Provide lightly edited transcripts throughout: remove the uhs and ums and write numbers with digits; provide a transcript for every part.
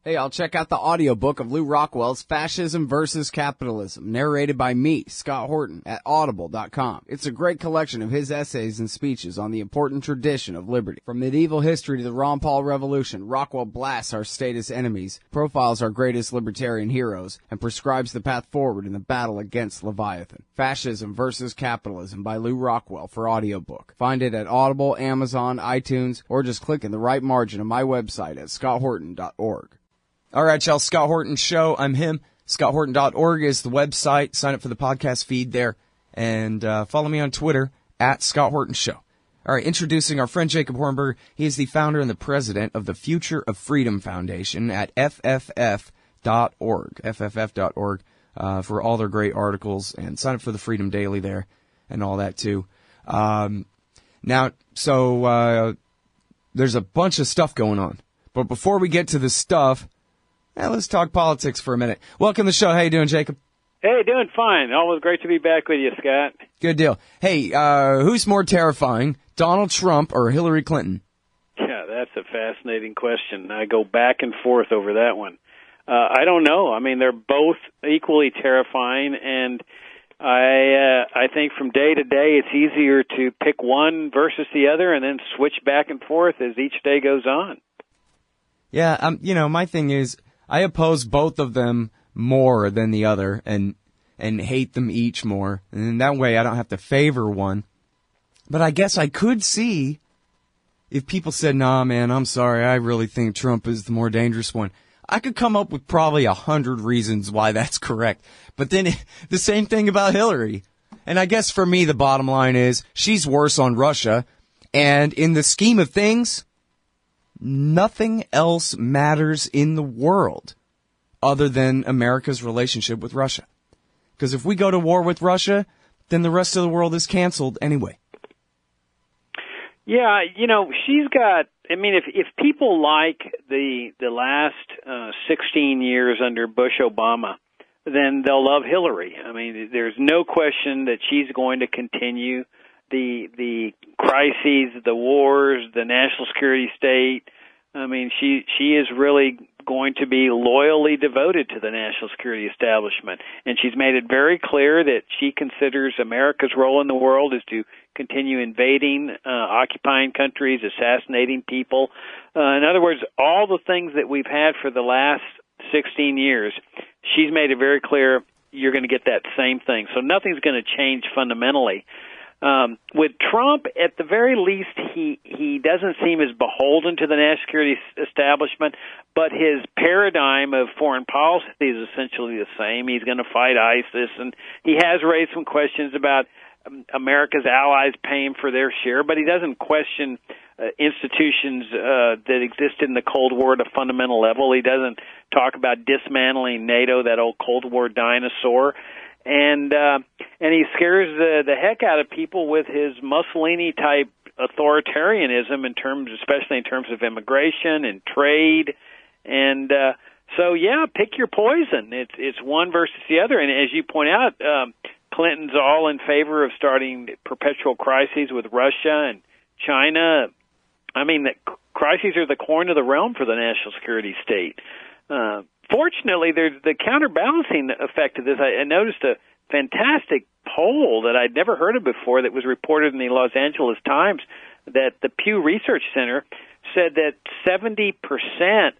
Hey, I'll check out the audiobook of Lew Rockwell's Fascism versus Capitalism, narrated by me, Scott Horton, at audible.com. It's a great collection of his essays and speeches on the important tradition of liberty. From medieval history to the Ron Paul Revolution, Rockwell blasts our statist enemies, profiles our greatest libertarian heroes, and prescribes the path forward in the battle against Leviathan. Fascism versus Capitalism by Lew Rockwell for audiobook. Find it at Audible, Amazon, iTunes, or just click in the right margin of my website at scotthorton.org. All right, y'all, Scott Horton Show. I'm him. ScottHorton.org is the website. Sign up for the podcast feed there. And follow me on Twitter, at Scott Horton Show. All right, introducing our friend Jacob Hornberger. He is the founder and the president of the Future of Freedom Foundation at FFF.org. FFF.org for all their great articles. And sign up for the Freedom Daily there and all that, too. There's a bunch of stuff going on. But before we get to the stuff, let's talk politics for a minute. Welcome to the show. How you doing, Jacob? Hey, doing fine. Always great to be back with you, Scott. Good deal. Hey, who's more terrifying, Donald Trump or Hillary Clinton? Yeah, that's a fascinating question. I go back and forth over that one. I don't know. I mean, they're both equally terrifying, and I think from day to day it's easier to pick one versus the other and then switch back and forth as each day goes on. Yeah, my thing is, I oppose both of them more than the other and hate them each more. And that way I don't have to favor one. But I guess I could see if people said, nah, man, I'm sorry, I really think Trump is the more dangerous one. I could come up with probably 100 reasons why that's correct. But then the same thing about Hillary. And I guess for me, the bottom line is she's worse on Russia. And in the scheme of things, nothing else matters in the world other than America's relationship with Russia. Because if we go to war with Russia, then the rest of the world is canceled anyway. Yeah, she's got, if people like the last 16 years under Bush Obama, then they'll love Hillary. I mean, there's no question that she's going to continue the crises, the wars, the national security state. I mean, she is really going to be loyally devoted to the national security establishment. And she's made it very clear that she considers America's role in the world is to continue invading, occupying countries, assassinating people. In other words, all the things that we've had for the last 16 years, she's made it very clear you're going to get that same thing. So nothing's going to change fundamentally. With Trump, at the very least, he doesn't seem as beholden to the national security establishment, but his paradigm of foreign policy is essentially the same. He's going to fight ISIS, and he has raised some questions about America's allies paying for their share, but he doesn't question institutions that existed in the Cold War at a fundamental level. He doesn't talk about dismantling NATO, that old Cold War dinosaur. And he scares the heck out of people with his Mussolini-type authoritarianism especially in terms of immigration and trade. And so, yeah, pick your poison. It's one versus the other. And as you point out, Clinton's all in favor of starting perpetual crises with Russia and China. I mean, the crises are the coin of the realm for the national security state. Fortunately, there's the counterbalancing effect of this. I noticed a fantastic poll that I'd never heard of before that was reported in the Los Angeles Times that the Pew Research Center said that 70%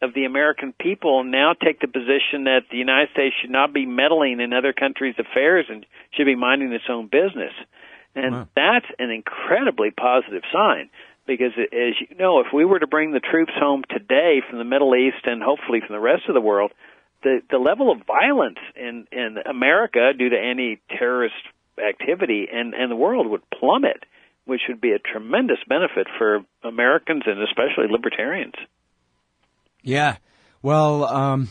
of the American people now take the position that the United States should not be meddling in other countries' affairs and should be minding its own business. And That's an incredibly positive sign. Because, as you know, if we were to bring the troops home today from the Middle East and hopefully from the rest of the world, the level of violence in America due to anti-terrorist activity and the world would plummet, which would be a tremendous benefit for Americans and especially libertarians. Yeah. Well,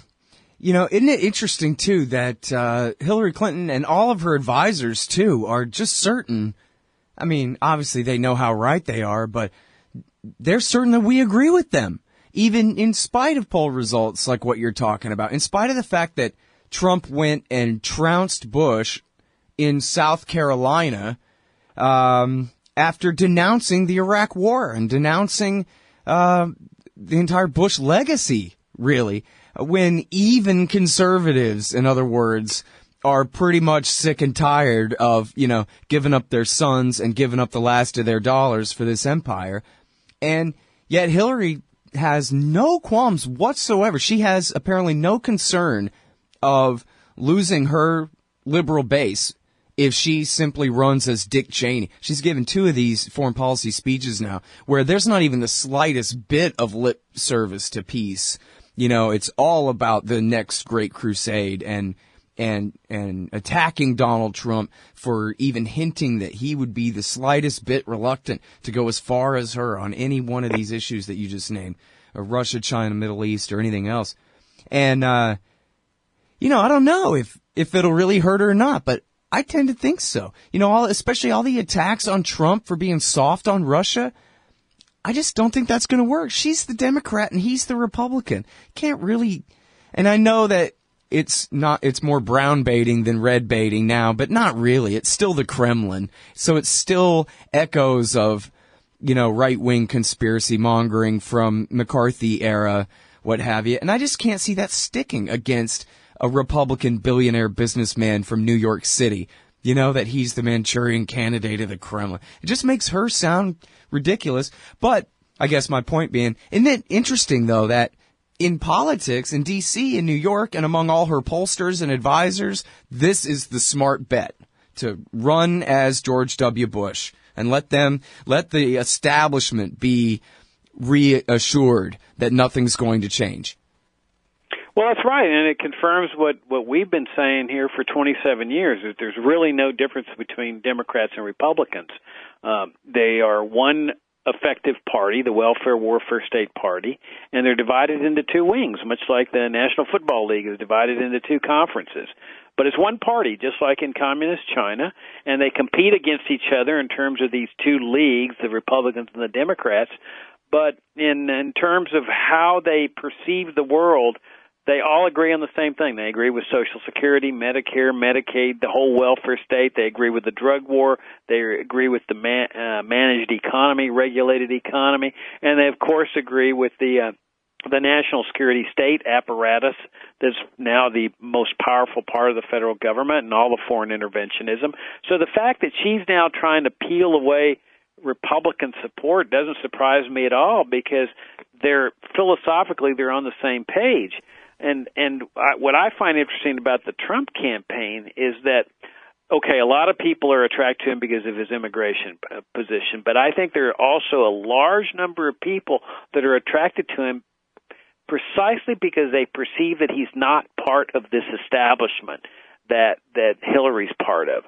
isn't it interesting, too, that Hillary Clinton and all of her advisors, too, are just certain. I mean, obviously they know how right they are, but they're certain that we agree with them, even in spite of poll results like what you're talking about, in spite of the fact that Trump went and trounced Bush in South Carolina after denouncing the Iraq War and denouncing the entire Bush legacy, really, when even conservatives, in other words, are pretty much sick and tired of, giving up their sons and giving up the last of their dollars for this empire. And yet Hillary has no qualms whatsoever. She has apparently no concern of losing her liberal base if she simply runs as Dick Cheney. She's given 2 of these foreign policy speeches now where there's not even the slightest bit of lip service to peace. It's all about the next great crusade and attacking Donald Trump for even hinting that he would be the slightest bit reluctant to go as far as her on any one of these issues that you just named, Russia, China, Middle East, or anything else. And, I don't know if it'll really hurt her or not, but I tend to think so. Especially all the attacks on Trump for being soft on Russia. I just don't think that's going to work. She's the Democrat and he's the Republican. Can't really, and I know that it's more brown baiting than red baiting now, but not really. It's still the Kremlin. So it still echoes of, right-wing conspiracy mongering from McCarthy era, what have you. And I just can't see that sticking against a Republican billionaire businessman from New York City, that he's the Manchurian candidate of the Kremlin. It just makes her sound ridiculous. But I guess my point being, isn't it interesting, though, that in politics, in D.C., in New York, and among all her pollsters and advisors, this is the smart bet, to run as George W. Bush and let the establishment be reassured that nothing's going to change. Well, that's right, and it confirms what we've been saying here for 27 years, that there's really no difference between Democrats and Republicans. They are one effective party, the Welfare Warfare State Party, and they're divided into 2 wings, much like the National Football League is divided into 2 conferences. But it's one party, just like in Communist China, and they compete against each other in terms of these 2 leagues, the Republicans and the Democrats. But in terms of how they perceive the world, they all agree on the same thing. They agree with Social Security, Medicare, Medicaid, the whole welfare state. They agree with the drug war. They agree with the managed economy, regulated economy. And they, of course, agree with the national security state apparatus that's now the most powerful part of the federal government and all the foreign interventionism. So the fact that she's now trying to peel away Republican support doesn't surprise me at all, because philosophically they're on the same page. And what I find interesting about the Trump campaign is that, okay, a lot of people are attracted to him because of his immigration position, but I think there are also a large number of people that are attracted to him precisely because they perceive that he's not part of this establishment that Hillary's part of.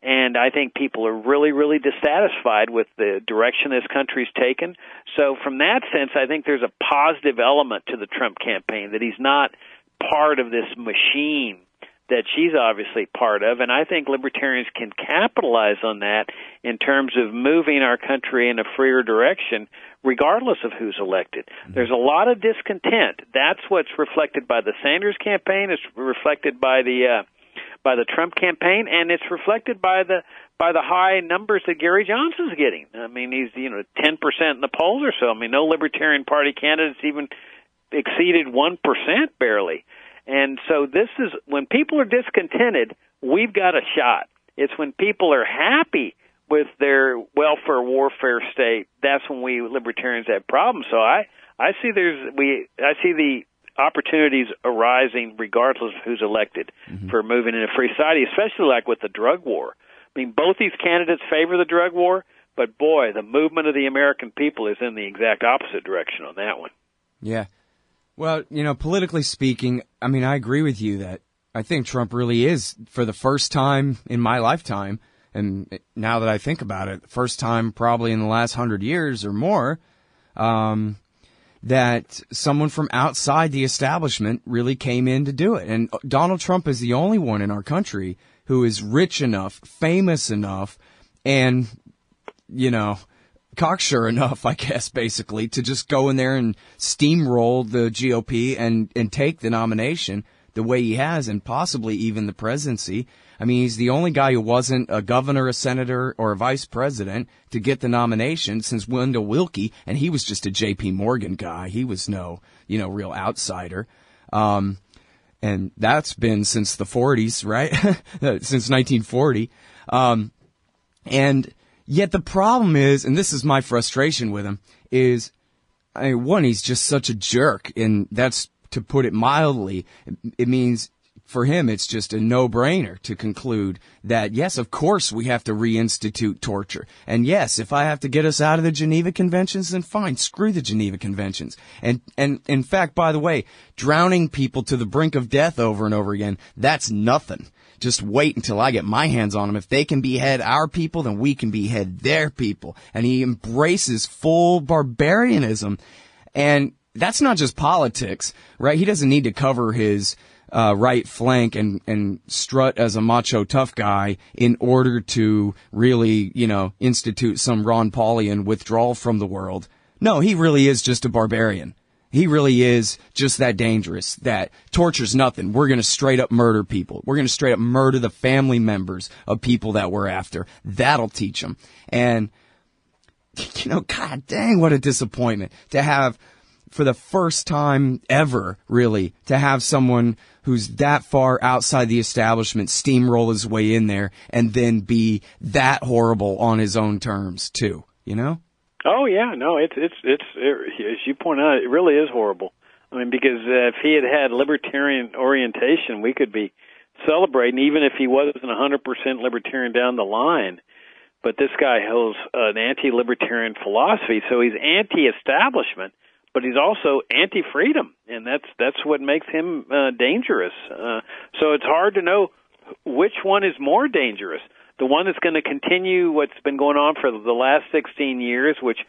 And I think people are really, really dissatisfied with the direction this country's taken. So from that sense, I think there's a positive element to the Trump campaign, that he's not part of this machine that she's obviously part of. And I think libertarians can capitalize on that in terms of moving our country in a freer direction, regardless of who's elected. There's a lot of discontent. That's what's reflected by the Sanders campaign. It's reflected by the Trump campaign, and it's reflected by the high numbers that Gary Johnson's getting. I mean, he's 10% in the polls or so. I mean, no Libertarian Party candidates even exceeded 1% barely. And so this is, when people are discontented, we've got a shot. It's when people are happy with their welfare warfare state, that's when we libertarians have problems. So I see the opportunities arising regardless of who's elected for moving in a free society, especially like with the drug war. I mean, both these candidates favor the drug war, but boy, the movement of the American people is in the exact opposite direction on that one. Yeah. Well, politically speaking, I mean, I agree with you that I think Trump really is, for the first time in my lifetime, and now that I think about it, the first time probably in the last 100 years or more, that someone from outside the establishment really came in to do it. And Donald Trump is the only one in our country who is rich enough, famous enough, and, cocksure enough, I guess, basically, to just go in there and steamroll the GOP and take the nomination. the way he has, and possibly even the presidency. I mean, he's the only guy who wasn't a governor, a senator, or a vice president to get the nomination since Wendell Willkie, and he was just a J.P. Morgan guy. He was no, real outsider. And that's been since the 40s, right? Since 1940. And yet the problem is, and this is my frustration with him, is, one, he's just such a jerk, and that's, to put it mildly, it means for him it's just a no-brainer to conclude that, yes, of course we have to reinstitute torture. And yes, if I have to get us out of the Geneva Conventions, then fine, screw the Geneva Conventions. And in fact, by the way, drowning people to the brink of death over and over again, that's nothing. Just wait until I get my hands on them. If they can behead our people, then we can behead their people. And he embraces full barbarianism. And that's not just politics, right? He doesn't need to cover his right flank and strut as a macho tough guy in order to really, institute some Ron Paulian withdrawal from the world. No, he really is just a barbarian. He really is just that dangerous, that torture's nothing. We're going to straight up murder people. We're going to straight up murder the family members of people that we're after. That'll teach them. And, God dang, what a disappointment to have, for the first time ever, really, to have someone who's that far outside the establishment steamroll his way in there and then be that horrible on his own terms, too, Oh yeah, no, it's as you point out, it really is horrible. I mean, because if he had libertarian orientation, we could be celebrating, even if he wasn't 100% libertarian down the line. But this guy holds an anti-libertarian philosophy, so he's anti-establishment, but he's also anti-freedom, and that's what makes him dangerous. So it's hard to know which one is more dangerous. The one that's going to continue what's been going on for the last 16 years, which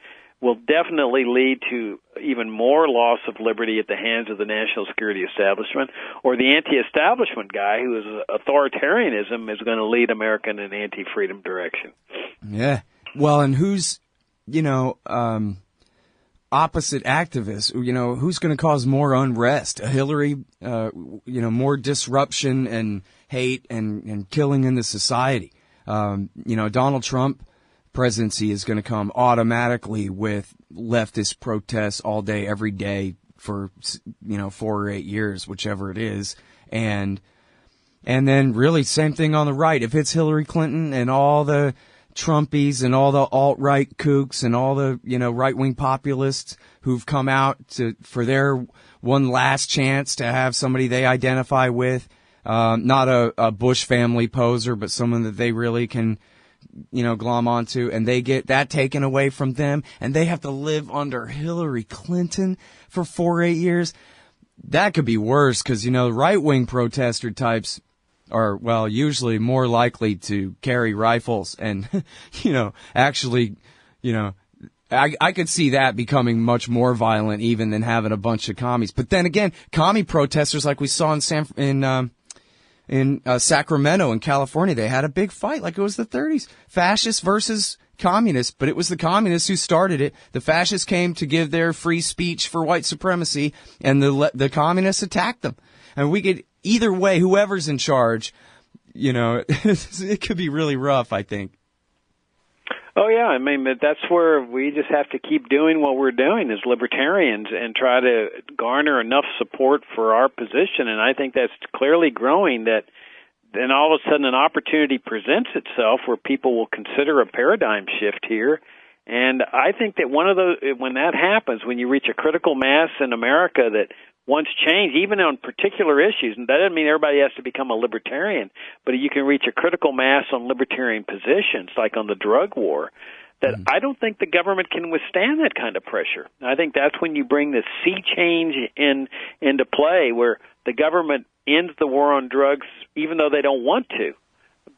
will definitely lead to even more loss of liberty at the hands of the national security establishment, or the anti-establishment guy who is authoritarianism is going to lead America in an anti-freedom direction. Yeah. Well, and who's, opposite activists, who's going to cause more unrest? A Hillary, more disruption and hate and killing in the society. Donald Trump presidency is going to come automatically with leftist protests all day, every day for, 4 or 8 years, whichever it is. And then really same thing on the right. If it's Hillary Clinton and all the Trumpies and all the alt-right kooks and all the, right-wing populists who've come out for their one last chance to have somebody they identify with, not a Bush family poser, but someone that they really can, glom onto, and they get that taken away from them, and they have to live under Hillary Clinton for 4 or 8 years. That could be worse, because, right-wing protester types are, usually more likely to carry rifles and, actually, I could see that becoming much more violent even than having a bunch of commies. But then again, commie protesters like we saw in Sacramento in California, they had a big fight like it was the 30s. Fascists versus communists, but it was the communists who started it. The fascists came to give their free speech for white supremacy, and the communists attacked them. And we could, either way, whoever's in charge, it could be really rough, I think. Oh, yeah. I mean, that's where we just have to keep doing what we're doing as libertarians and try to garner enough support for our position. And I think that's clearly growing, that then all of a sudden an opportunity presents itself where people will consider a paradigm shift here. And I think that one of those, when that happens, when you reach a critical mass in America that wants change, even on particular issues, and that doesn't mean everybody has to become a libertarian, but you can reach a critical mass on libertarian positions, like on the drug war, that I don't think the government can withstand that kind of pressure. I think that's when you bring this sea change into play, where the government ends the war on drugs even though they don't want to,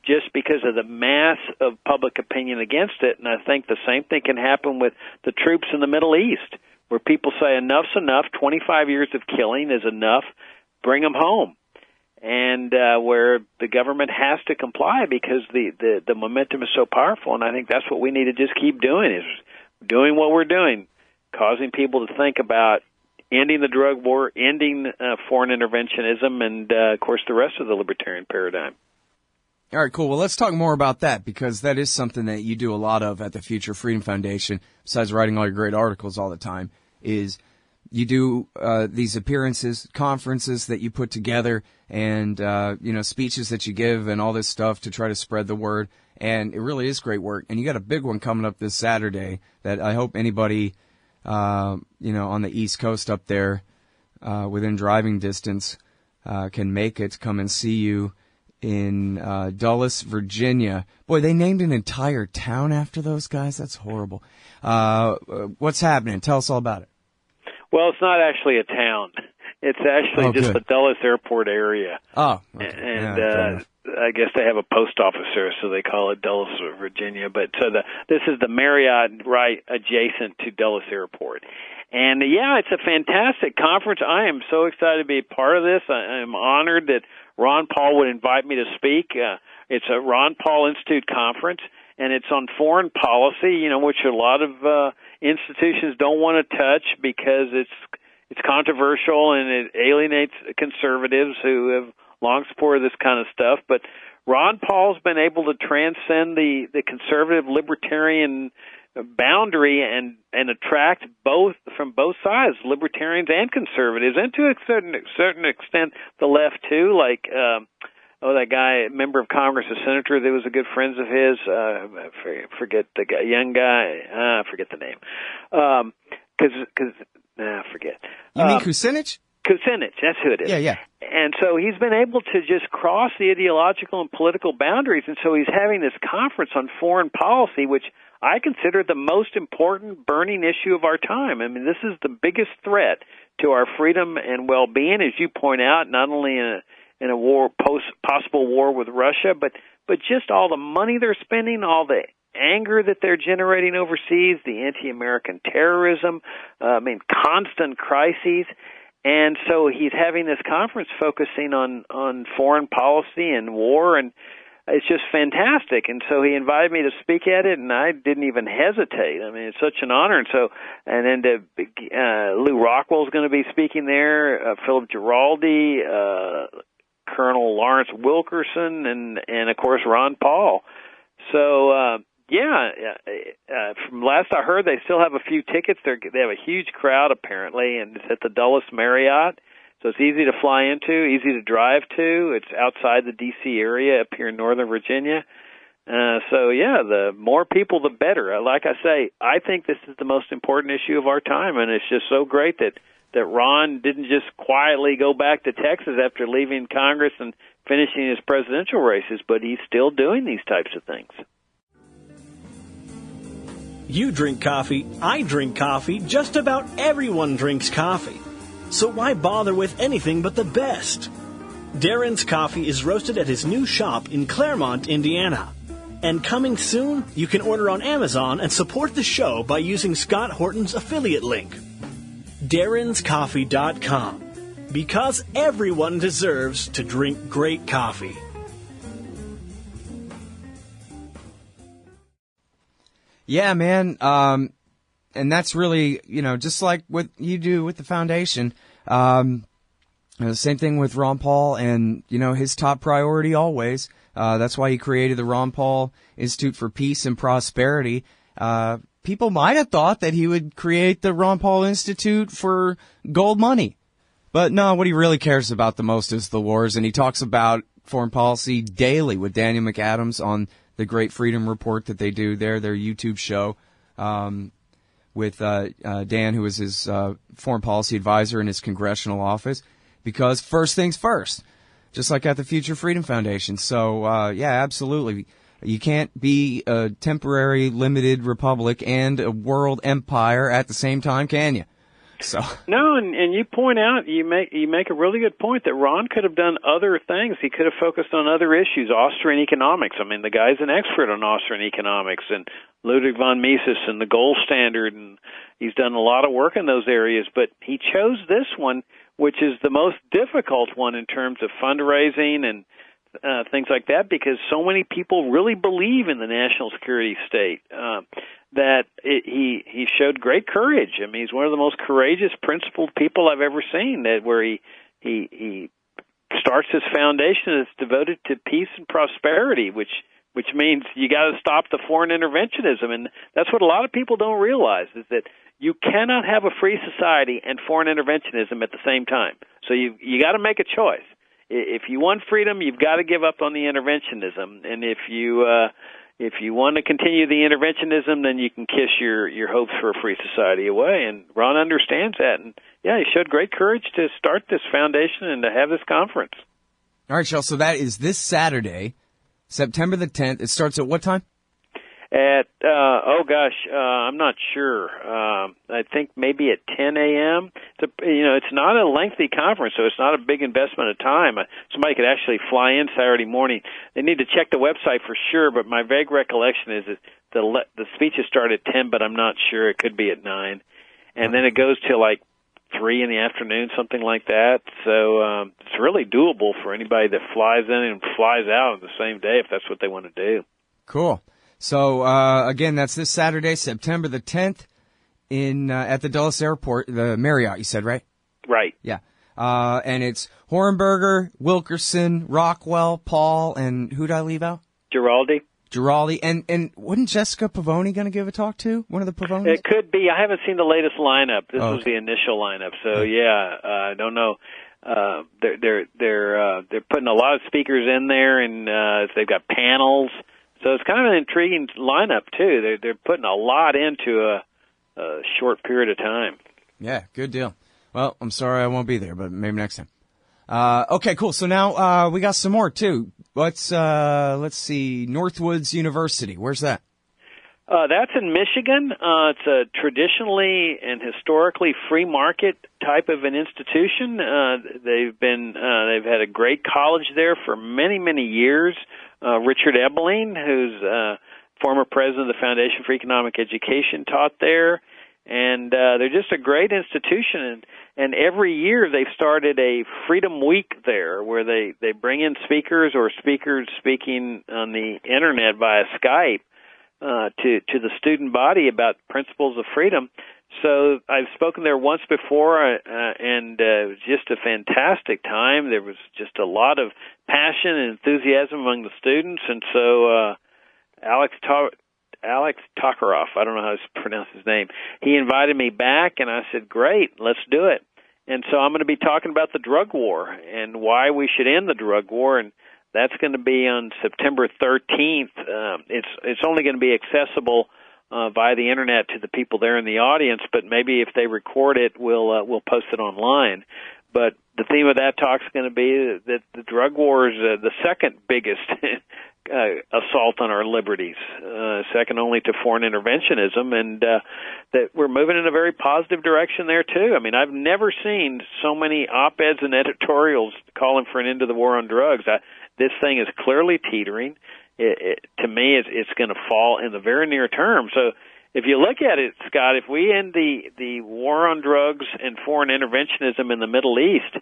just because of the mass of public opinion against it. And I think the same thing can happen with the troops in the Middle East, where people say enough's enough, 25 years of killing is enough, bring them home. And where the government has to comply because the momentum is so powerful. And I think that's what we need to just keep doing, is doing what we're doing, causing people to think about ending the drug war, ending foreign interventionism, and, of course, the rest of the libertarian paradigm. All right, cool. Well, let's talk more about that, because that is something that you do a lot of at the Future Freedom Foundation, besides writing all your great articles all the time, is you do these appearances, conferences that you put together, and speeches that you give and all this stuff to try to spread the word. And it really is great work. And you got a big one coming up this Saturday that I hope anybody on the East Coast up there within driving distance can make it, come and see you in Dulles, Virginia. Boy, they named an entire town after those guys. That's horrible. What's happening? Tell us all about it. Well, it's not actually a town. It's actually just the Dulles Airport area. Oh, okay. And I guess they have a post office there, so they call it Dulles, Virginia. But this is the Marriott right adjacent to Dulles Airport. And, yeah, it's a fantastic conference. I am so excited to be a part of this. I am honored that Ron Paul would invite me to speak. It's a Ron Paul Institute conference, and it's on foreign policy, which a lot of institutions don't want to touch because it's controversial and it alienates conservatives who have long supported this kind of stuff. But Ron Paul's been able to transcend the conservative libertarian boundary and attract both from both sides, libertarians and conservatives, and to a certain extent the left too, like that guy, member of Congress, a senator that was a good friend of his, I forget the guy, young guy, I forget the name, I forget. You mean Kucinich? Kucinich, that's who it is. Yeah. And so he's been able to just cross the ideological and political boundaries, and so he's having this conference on foreign policy, which I consider the most important burning issue of our time. I mean, this is the biggest threat to our freedom and well-being, as you point out, not only in a war, possible war with Russia, but just all the money they're spending, all the anger that they're generating overseas, the anti-American terrorism, constant crises. And so he's having this conference focusing on foreign policy and war, and it's just fantastic. And so he invited me to speak at it, and I didn't even hesitate. I mean, it's such an honor. And then Lou Rockwell's going to be speaking there, Philip Giraldi, Colonel Lawrence Wilkerson, and of course Ron Paul. So from last I heard, they still have a few tickets. They have a huge crowd apparently, and it's at the Dulles Marriott. So it's easy to fly into, easy to drive to. It's outside the D.C. area up here in Northern Virginia. The more people, the better. Like I say, I think this is the most important issue of our time, and it's just so great that Ron didn't just quietly go back to Texas after leaving Congress and finishing his presidential races, but he's still doing these types of things. You drink coffee, I drink coffee, just about everyone drinks coffee. So why bother with anything but the best? Darren's Coffee is roasted at his new shop in Claremont, Indiana. And coming soon, you can order on Amazon and support the show by using Scott Horton's affiliate link. Darren'sCoffee.com. Because everyone deserves to drink great coffee. Yeah, man. And that's really, just like what you do with the foundation. The same thing with Ron Paul and, his top priority always. That's why he created the Ron Paul Institute for Peace and Prosperity. People might have thought that he would create the Ron Paul Institute for gold money. But no, what he really cares about the most is the wars. And he talks about foreign policy daily with Daniel McAdams on the Great Freedom Report that they do there, their YouTube show. With Dan, who is his foreign policy advisor in his congressional office, because first things first, just like at the Future Freedom Foundation. So, absolutely. You can't be a temporary limited republic and a world empire at the same time, can you? So no, and you point out, you make a really good point that Ron could have done other things. He could have focused on other issues, Austrian economics. I mean, the guy's an expert on Austrian economics, and Ludwig von Mises and the gold standard, and he's done a lot of work in those areas. But he chose this one, which is the most difficult one in terms of fundraising and things like that, because so many people really believe in the national security state. he showed great courage. I mean, he's one of the most courageous, principled people I've ever seen. Where he starts his foundation that's devoted to peace and prosperity, which means you got to stop the foreign interventionism, and that's what a lot of people don't realize, is that you cannot have a free society and foreign interventionism at the same time. So you got to make a choice. If you want freedom, you've got to give up on the interventionism, and if you want to continue the interventionism, then you can kiss your hopes for a free society away. And Ron understands that, and yeah, he showed great courage to start this foundation and to have this conference. All right, Shel, so that is this Saturday, September the 10th. It starts at what time? At, I'm not sure. I think maybe at 10 a.m. It's not a lengthy conference, so it's not a big investment of time. Somebody could actually fly in Saturday morning. They need to check the website for sure, but my vague recollection is that the speeches start at 10, but I'm not sure. It could be at 9. And then it goes till like 3 in the afternoon, something like that. So it's really doable for anybody that flies in and flies out on the same day if that's what they want to do. Cool. So, again, that's this Saturday, September the 10th at the Dulles Airport, the Marriott, you said, right? Right. Yeah. And it's Hornberger, Wilkerson, Rockwell, Paul, and who'd I leave out? Giraldi. And wasn't Jessica Pavoni going to give a talk too? One of the Pavonis? It could be. I haven't seen the latest lineup. This was the initial lineup. So I don't know. They're putting a lot of speakers in there, and they've got panels. So it's kind of an intriguing lineup too. They're putting a lot into a short period of time. Yeah, good deal. Well, I'm sorry I won't be there, but maybe next time. Okay, cool. So now we got some more too. Let's see, Northwoods University. Where's that? That's in Michigan. It's a traditionally and historically free market type of an institution. They've had a great college there for many, many years. Richard Ebeling, who's former president of the Foundation for Economic Education, taught there. And they're just a great institution. And every year they've started a Freedom Week there where they bring in speakers or speakers speaking on the Internet via Skype to the student body about principles of freedom. So I've spoken there once before, and it was just a fantastic time. There was just a lot of passion and enthusiasm among the students, and so Alex Tokoroff, I don't know how to pronounce his name, he invited me back, and I said, great, let's do it. And so I'm going to be talking about the drug war and why we should end the drug war, and that's going to be on September 13th. It's only going to be accessible via the Internet to the people there in the audience, but maybe if they record it, we'll post it online. But the theme of that talk is going to be that the drug war is the second biggest assault on our liberties, second only to foreign interventionism, and that we're moving in a very positive direction there, too. I mean, I've never seen so many op-eds and editorials calling for an end to the war on drugs. This thing is clearly teetering. To me, it's going to fall in the very near term. So if you look at it, Scott, if we end the war on drugs and foreign interventionism in the Middle East,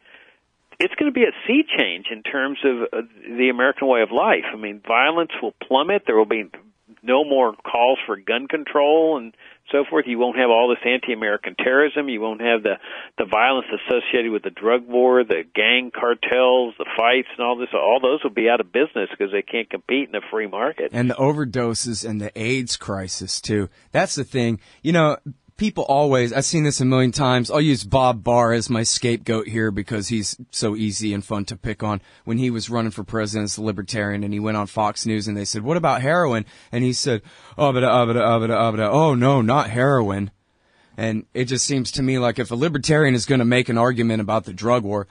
it's going to be a sea change in terms of the American way of life. I mean, violence will plummet. There will be no more calls for gun control and so forth. You won't have all this anti-American terrorism. You won't have the violence associated with the drug war, the gang cartels, the fights, and all this. All those will be out of business because they can't compete in a free market. And the overdoses and the AIDS crisis, too. That's the thing. You know, people always, I've seen this a million times. I'll use Bob Barr as my scapegoat here because he's so easy and fun to pick on. When he was running for president as a libertarian and he went on Fox News and they said, what about heroin? And he said, oh no, not heroin. And it just seems to me like if a libertarian is going to make an argument about the drug war,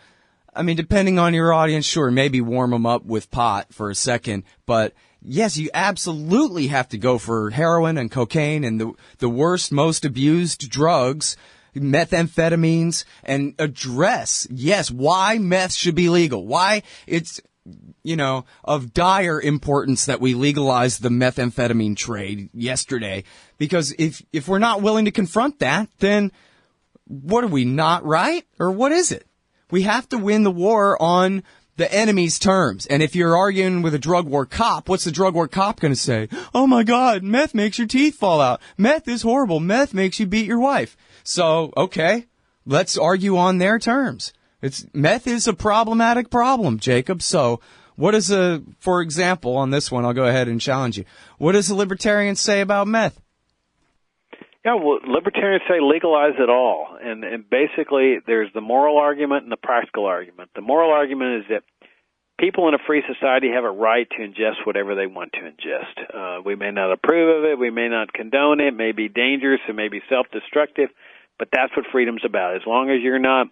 I mean, depending on your audience, sure, maybe warm them up with pot for a second, but yes, you absolutely have to go for heroin and cocaine and the worst, most abused drugs, methamphetamines, and address, yes, why meth should be legal, why it's, you know, of dire importance that we legalize the methamphetamine trade yesterday. Because if we're not willing to confront that, then what are we, not right? Or what is it? We have to win the war on the enemy's terms. And if you're arguing with a drug war cop, what's the drug war cop going to say? Oh my God, meth makes your teeth fall out. Meth is horrible. Meth makes you beat your wife. So, okay, let's argue on their terms. Meth is a problematic problem, Jacob. So what is for example, on this one, I'll go ahead and challenge you. What does a libertarian say about meth? Yeah, well, libertarians say legalize it all. And basically there's the moral argument and the practical argument. The moral argument is that people in a free society have a right to ingest whatever they want to ingest. We may not approve of it. We may not condone it. It may be dangerous. It may be self-destructive. But that's what freedom's about. As long as you're not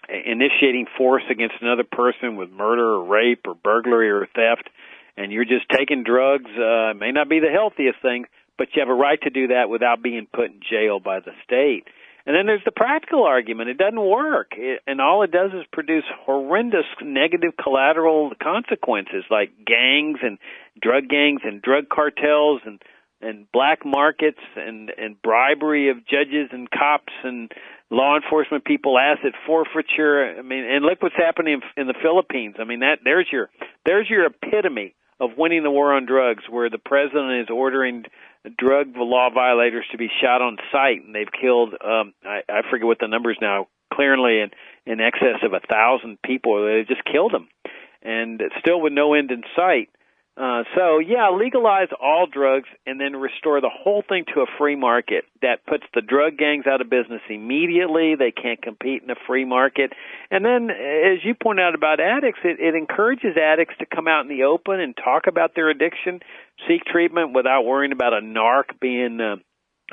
initiating force against another person with murder or rape or burglary or theft, and you're just taking drugs, it may not be the healthiest thing, but you have a right to do that without being put in jail by the state. And then there's the practical argument. It doesn't work, and all it does is produce horrendous negative collateral consequences like gangs and drug cartels and black markets and bribery of judges and cops and law enforcement people, asset forfeiture. I mean, and look what's happening in the Philippines. I mean, there's your epitome of winning the war on drugs, where the president is ordering drug law violators to be shot on sight, and they've killed I forget what the numbers now, clearly in excess of 1,000 people. They just killed them, and still with no end in sight. So, yeah, legalize all drugs and then restore the whole thing to a free market that puts the drug gangs out of business immediately. They can't compete in a free market. And then, as you point out about addicts, it encourages addicts to come out in the open and talk about their addiction, seek treatment without worrying about a narc being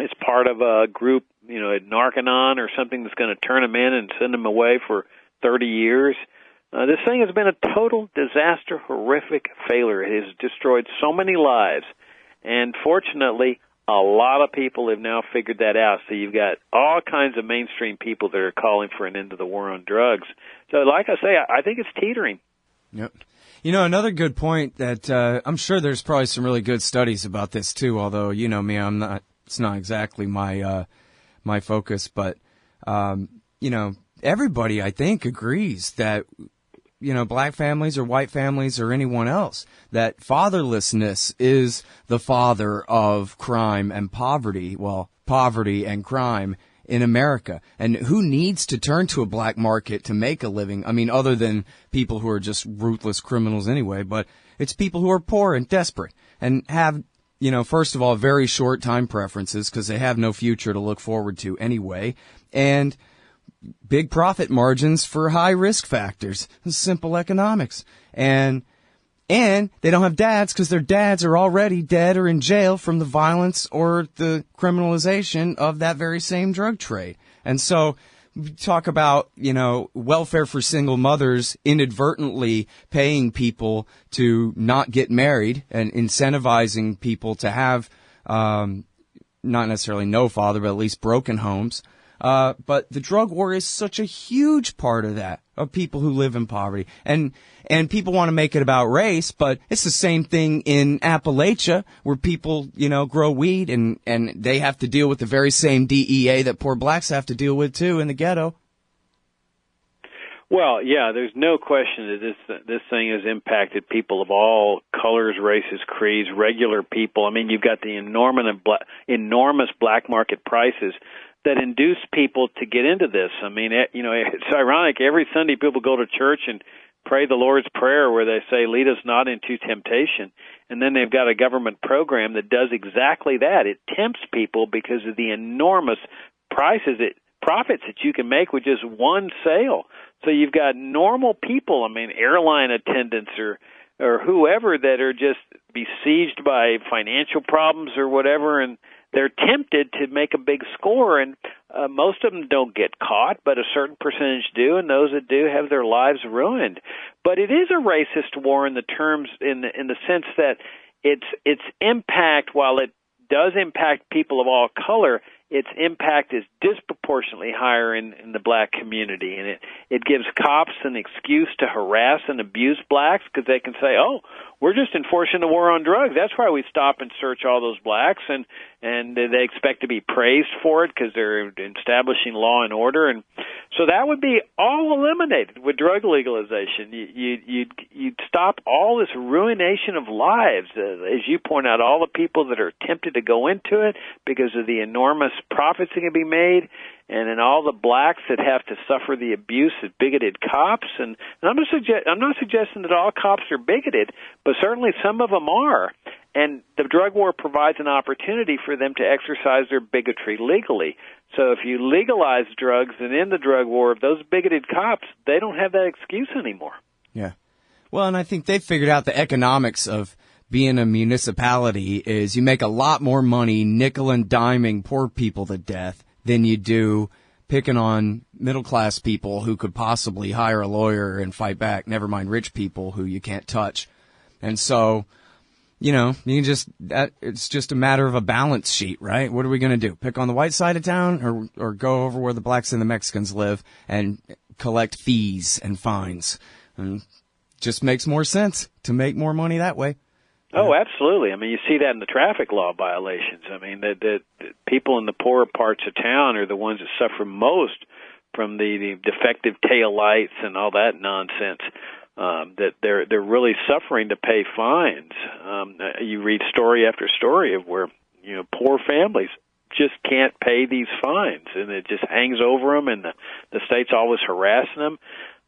as part of a group, a Narcanon or something that's going to turn them in and send them away for 30 years. This thing has been a total disaster, horrific failure. It has destroyed so many lives. And fortunately, a lot of people have now figured that out. So you've got all kinds of mainstream people that are calling for an end to the war on drugs. So like I say, I think it's teetering. Yep. Another good point that I'm sure there's probably some really good studies about this too, although you know me, it's not exactly my focus, but everybody I think agrees that black families or white families or anyone else, that fatherlessness is the father of crime and poverty. Well, poverty and crime in America. And who needs to turn to a black market to make a living? I mean, other than people who are just ruthless criminals anyway, but it's people who are poor and desperate and have, first of all, very short time preferences because they have no future to look forward to anyway. And big profit margins for high risk factors. Simple economics. And they don't have dads because their dads are already dead or in jail from the violence or the criminalization of that very same drug trade. And so we talk about, welfare for single mothers inadvertently paying people to not get married and incentivizing people to have, not necessarily no father, but at least broken homes. But the drug war is such a huge part of that, of people who live in poverty. And people want to make it about race, but it's the same thing in Appalachia where people, grow weed and they have to deal with the very same DEA that poor blacks have to deal with too in the ghetto. Well, yeah, there's no question that this thing has impacted people of all colors, races, creeds, regular people. I mean, you've got the enormous black market prices that induce people to get into this. I mean, it's ironic. Every Sunday people go to church and pray the Lord's Prayer where they say, lead us not into temptation. And then they've got a government program that does exactly that. It tempts people because of the enormous profits that you can make with just one sale. So you've got normal people, airline attendants or whoever that are just besieged by financial problems or whatever, and they're tempted to make a big score, and most of them don't get caught, but a certain percentage do, and those that do have their lives ruined. But it is a racist war in the sense that its impact, while it does impact people of all color, its impact is disproportionately higher in the black community, and it gives cops an excuse to harass and abuse blacks because they can say, oh, we're just enforcing the war on drugs. That's why we stop and search all those blacks, and and they expect to be praised for it because they're establishing law and order. And so that would be all eliminated with drug legalization. You'd stop all this ruination of lives. As you point out, all the people that are tempted to go into it because of the enormous profits that can be made, and then all the blacks that have to suffer the abuse of bigoted cops. And I'm not suggesting that all cops are bigoted, but certainly some of them are. And the drug war provides an opportunity for them to exercise their bigotry legally. So if you legalize drugs and end the drug war, those bigoted cops, they don't have that excuse anymore. Yeah. Well, and I think they've figured out the economics of being a municipality is you make a lot more money nickel and diming poor people to death than you do picking on middle-class people who could possibly hire a lawyer and fight back, never mind rich people who you can't touch. And so, you know, you can just, it's just a matter of a balance sheet, right? What are we going to do? Pick on the white side of town or go over where the blacks and the Mexicans live and collect fees and fines? And just makes more sense to make more money that way. Oh, absolutely. I mean, you see that in the traffic law violations. I mean, that people in the poorer parts of town are the ones that suffer most from the defective tail lights and all that nonsense. That they're really suffering to pay fines. You read story after story of where, you know, poor families just can't pay these fines, and it just hangs over them, and the state's always harassing them.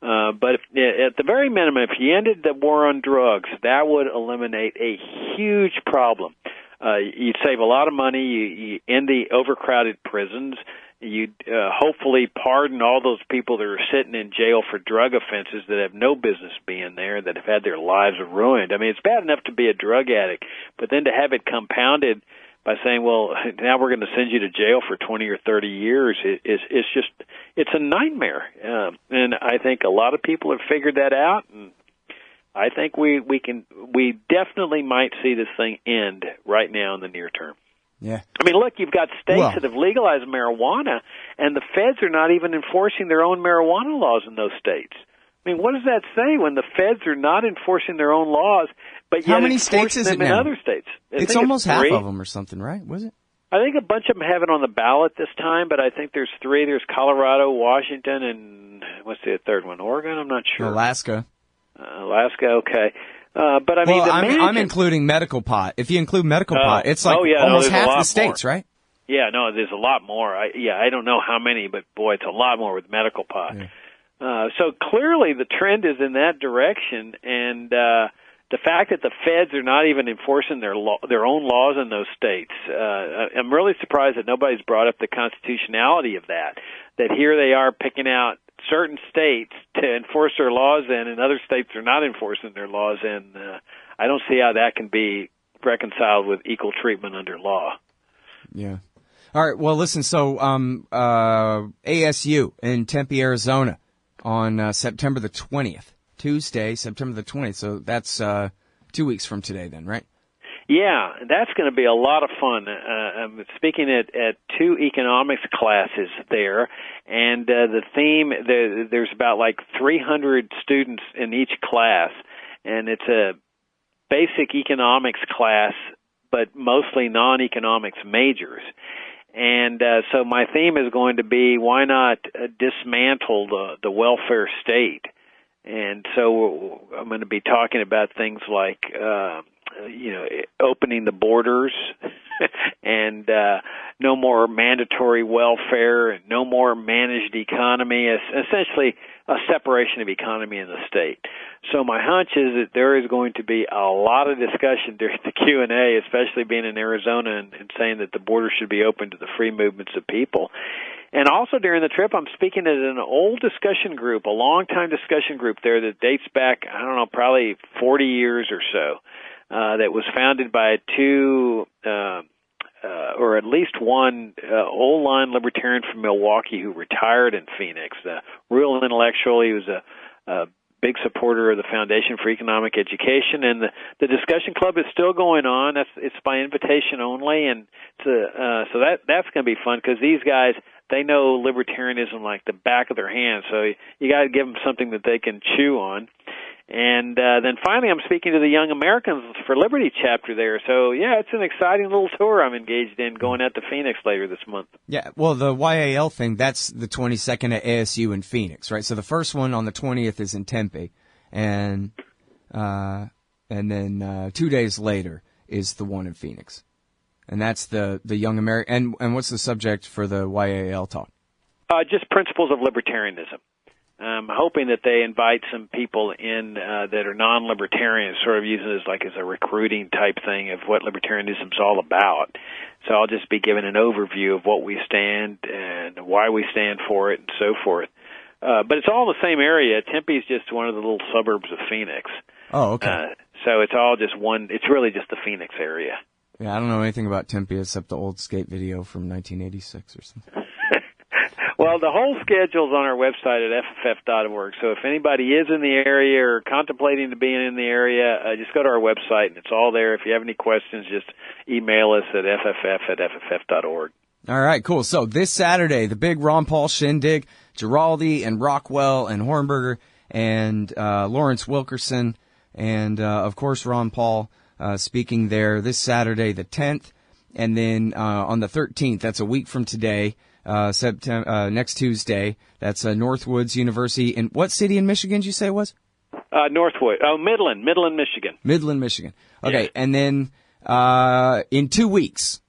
But at the very minimum, if you ended the war on drugs, that would eliminate a huge problem. You'd save a lot of money. You end the overcrowded prisons. You'd hopefully pardon all those people that are sitting in jail for drug offenses that have no business being there, that have had their lives ruined. I mean, it's bad enough to be a drug addict, but then to have it compounded by saying, well, now we're going to send you to jail for 20 or 30 years, it's a nightmare. And I think a lot of people have figured that out, and I think we definitely might see this thing end right now in the near term. Yeah. I mean, look, you've got states that have legalized marijuana, and the feds are not even enforcing their own marijuana laws in those states. I mean, what does that say when the feds are not enforcing their own laws, but how yet many states is them it in now? other states? It's almost half three. of them or something, right? Was it? I think a bunch of them have it on the ballot this time, but I think there's three. There's Colorado, Washington, and what's the third one? Oregon? I'm not sure. Alaska. Alaska, okay. But I mean, I'm including medical pot. If you include medical pot, it's like almost half the states, right? Yeah, no, there's a lot more. I don't know how many, but boy, it's a lot more with medical pot. Yeah. So clearly the trend is in that direction, and the fact that the feds are not even enforcing their own laws in those states, I'm really surprised that nobody's brought up the constitutionality of that, that here they are picking out certain states to enforce their laws in, and other states are not enforcing their laws in. I don't see how that can be reconciled with equal treatment under law. Yeah. All right. Well, listen, so ASU in Tempe, Arizona on September the 20th. Tuesday, September the 20th. So that's 2 weeks from today then, right? Yeah, that's going to be a lot of fun. I'm speaking at two economics classes there, and the theme, there's about like 300 students in each class, and it's a basic economics class, but mostly non-economics majors. And so my theme is going to be, why not dismantle the welfare state? And so I'm going to be talking about things like, opening the borders and no more mandatory welfare and no more managed economy, essentially a separation of economy in the state. So my hunch is that there is going to be a lot of discussion during the Q&A, especially being in Arizona and saying that the border should be open to the free movements of people. And also during the trip, I'm speaking at an old discussion group, a long-time discussion group there that dates back, probably 40 years or so, that was founded by two, or at least one, old-line libertarian from Milwaukee who retired in Phoenix. Real intellectual. He was a big supporter of the Foundation for Economic Education, and the discussion club is still going on. It's by invitation only, and so that's going to be fun because these guys, they know libertarianism like the back of their hand. So you got to give them something that they can chew on. And then finally, I'm speaking to the Young Americans for Liberty chapter there. So, yeah, it's an exciting little tour I'm engaged in going out to Phoenix later this month. Yeah, well, the YAL thing, that's the 22nd at ASU in Phoenix, right? So the first one on the 20th is in Tempe, and then 2 days later is the one in Phoenix. And that's the Young American. And what's the subject for the YAL talk? Just principles of libertarianism. I'm hoping that they invite some people in that are non-libertarians, sort of using it as a recruiting type thing of what libertarianism is all about. So I'll just be giving an overview of what we stand and why we stand for it and so forth. But it's all in the same area. Tempe is just one of the little suburbs of Phoenix. Oh, okay. So it's all just one. It's really just the Phoenix area. Yeah, I don't know anything about Tempe except the old skate video from 1986 or something. Well, the whole schedule's on our website at fff.org. So if anybody is in the area or contemplating to be in the area, just go to our website, and it's all there. If you have any questions, just email us at fff@fff.org. All right, cool. So this Saturday, the big Ron Paul shindig, Giraldi and Rockwell and Hornberger and Lawrence Wilkerson and, of course, Ron Paul speaking there this Saturday, the 10th. And then on the 13th, that's a week from today, next Tuesday, that's Northwoods University. In what city in Michigan did you say it was? Northwood. Oh, Midland, Michigan. Midland, Michigan. Okay, yes. And then in 2 weeks,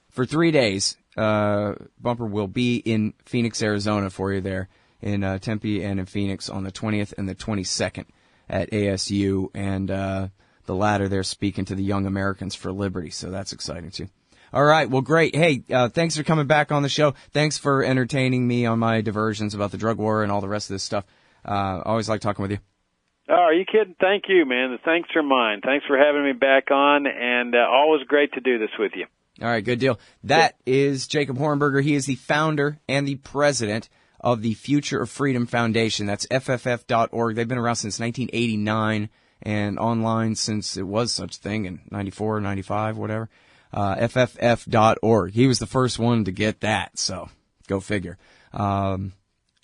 for 3 days, Bumper will be in Phoenix, Arizona for you there, in Tempe and in Phoenix on the 20th and the 22nd at ASU, and the latter there speaking to the Young Americans for Liberty, so that's exciting too. All right, well, great. Hey, thanks for coming back on the show. Thanks for entertaining me on my diversions about the drug war and all the rest of this stuff. I always like talking with you. Oh, are you kidding? Thank you, man. The thanks are mine. Thanks for having me back on, and always great to do this with you. All right, good deal. That is Jacob Hornberger. He is the founder and the president of the Future of Freedom Foundation. That's FFF.org. They've been around since 1989 and online since it was such a thing in 94, 95, whatever. FFF.org. He was the first one to get that, so go figure.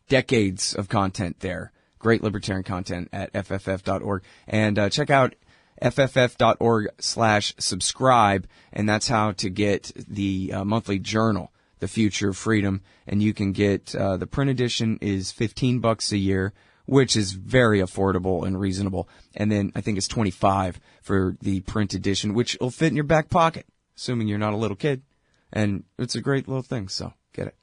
Decades of content there. Great libertarian content at FFF.org. And check out FFF.org/subscribe, and that's how to get the monthly journal, The Future of Freedom. And you can get the print edition is $15 a year, which is very affordable and reasonable. And then I think it's $25 for the print edition, which will fit in your back pocket, assuming you're not a little kid. And it's a great little thing, so get it.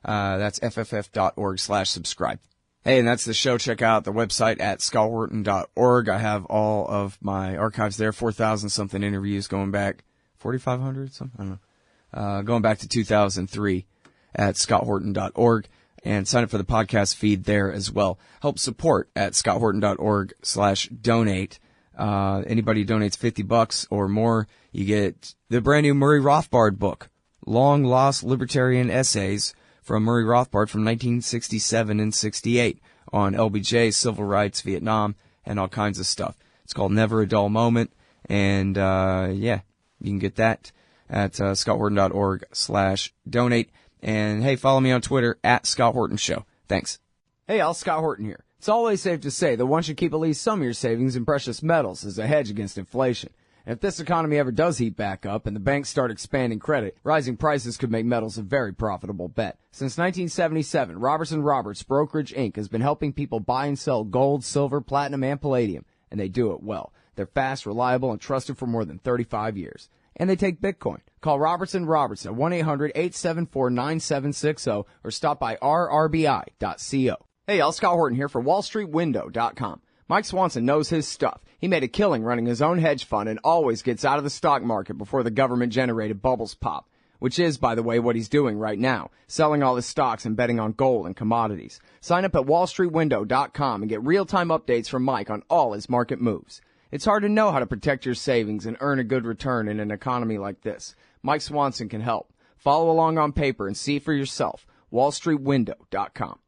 That's FFF.org/subscribe. Hey, and that's the show. Check out the website at scotthorton.org. I have all of my archives there, 4,000-something interviews going back, 4,500 something? I don't know. Going back to 2003 at scotthorton.org. And sign up for the podcast feed there as well. Help support at scotthorton.org/donate. Anybody who donates $50 or more, you get the brand new Murray Rothbard book, Long Lost Libertarian Essays from Murray Rothbard from 1967 and 68 on LBJ, civil rights, Vietnam, and all kinds of stuff. It's called Never a Dull Moment. And, you can get that at scotthorton.org/donate. And, hey, follow me on Twitter at Scott Horton Show. Thanks. Hey, all, Scott Horton here. It's always safe to say that one should keep at least some of your savings in precious metals as a hedge against inflation. And if this economy ever does heat back up and the banks start expanding credit, rising prices could make metals a very profitable bet. Since 1977, Robertson Roberts Brokerage Inc. has been helping people buy and sell gold, silver, platinum, and palladium, and they do it well. They're fast, reliable, and trusted for more than 35 years. And they take Bitcoin. Call Robertson Roberts at 1-800-874-9760 or stop by rrbi.co. Hey, y'all, Scott Horton here for WallStreetWindow.com. Mike Swanson knows his stuff. He made a killing running his own hedge fund and always gets out of the stock market before the government-generated bubbles pop, which is, by the way, what he's doing right now, selling all his stocks and betting on gold and commodities. Sign up at WallStreetWindow.com and get real-time updates from Mike on all his market moves. It's hard to know how to protect your savings and earn a good return in an economy like this. Mike Swanson can help. Follow along on paper and see for yourself. WallStreetWindow.com.